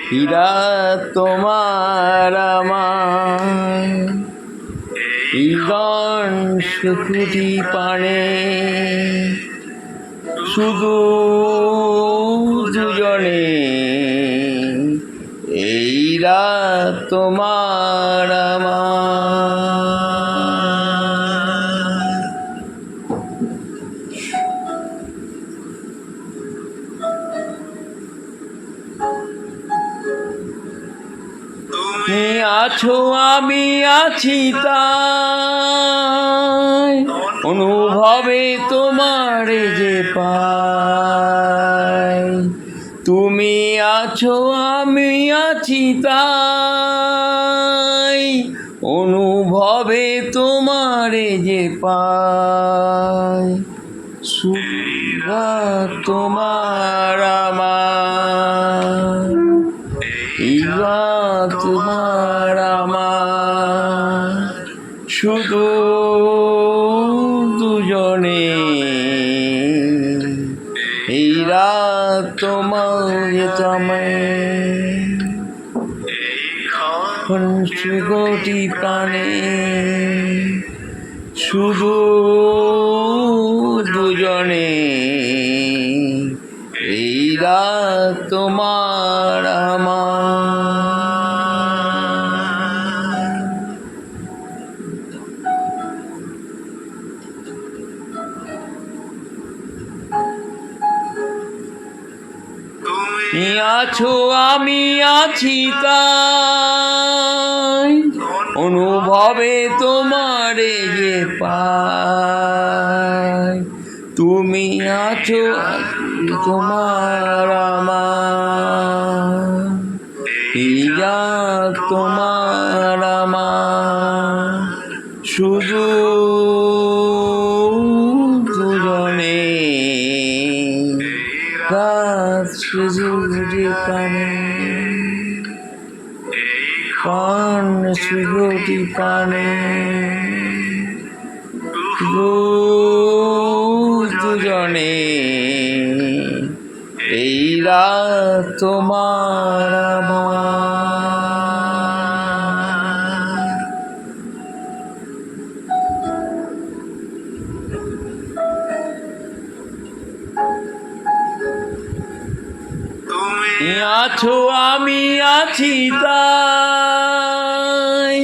হীরা তোমার আমার ঈগণ সুকুটি পানে শুধু দুজনে এই রাত তোমার আমার। তুমি আছো আমি আছি তাই অনুভবে তোমার যে পাই। তুমি আছো আমি আছি তাই অনুভবে তোমার যে পাই। সুরা তোমার আমার ঈগা তোমার আমার শুধু দুজনে এই রাত তোমার তমে কোটি প্রাণে শুধু দুজনে এই রাত তোমার আমার। তুমি আছো আমি আছি তাই অনুভবে তোমার যে পাই। তুমি আছো তোমার আমার ঈগা তোমার আমার শুধু দুজনে রাত শুধু প্রাণে প্রাণ শুধুটি প্রাণে দুজনে এই রাত তোমার আমার। তুমি আছো আমি আছি তাই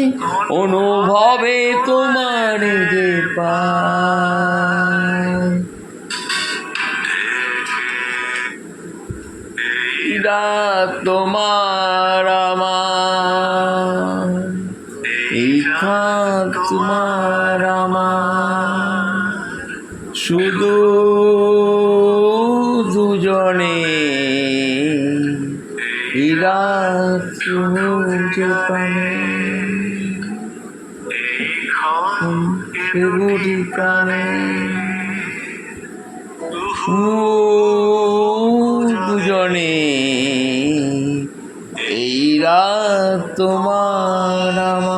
অনুভবে তোমার যে পাই। রাত তোমার আমার ঈগা তোমার আমার শুধু দুজনে এই রাত তোমার প্রাণে শুধুটি প্রাণে দুজনে এই রাত তোমার আমার।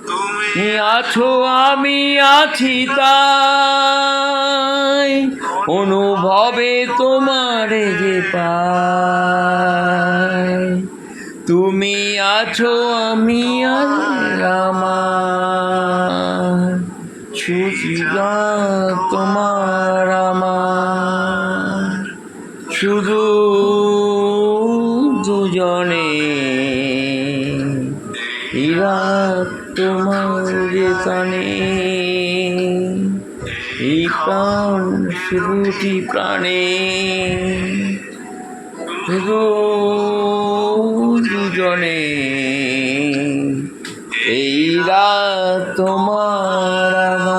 তুমি আছো আমি আছি তাই অনুভবে তোমার যে পাই। তুমি আছো আমি আমার শুধু তোমার আমার শুধু দুজনে এই রাত তোমার কানে এই প্রাণ শুধুটি প্রাণে দুজনে এই রাত তোমার